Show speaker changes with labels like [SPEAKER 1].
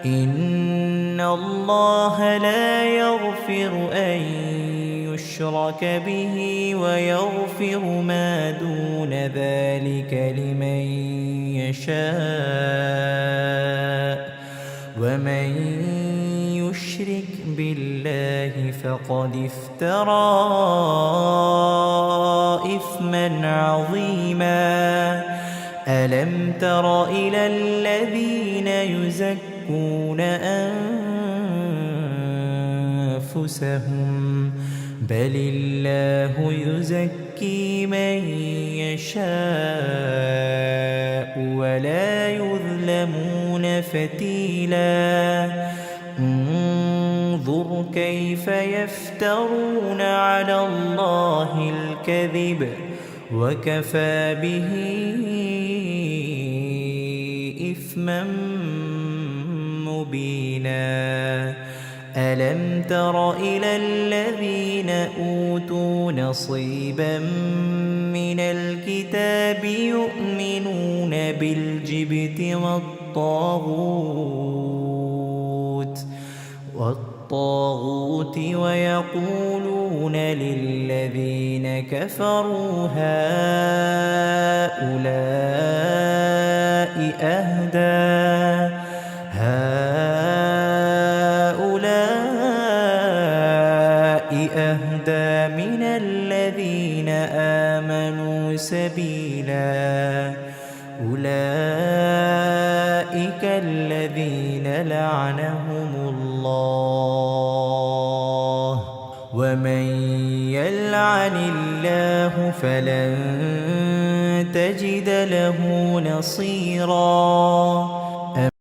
[SPEAKER 1] إن الله لا يغفر أن يشرك به ويغفر ما دون ذلك لمن يشاء ومن يشرك بالله فقد افترى إثما عظيما ألم تر إلى الذين يزكون أنفسهم بل الله يزكي من يشاء ولا يظلمون فتيلا انظر كيف يفترون على الله الكذب وكفى به إثما مبينا ألم تر إلى الذين أوتوا نصيبا من الكتاب يؤمنون بالجبت والطاغوت ويقولون للذين كفروا هؤلاء أهدى من الذين آمنوا سبيلا أولئك الذين لعنهم الله ومن يلعن الله فلن تجد له نصيرا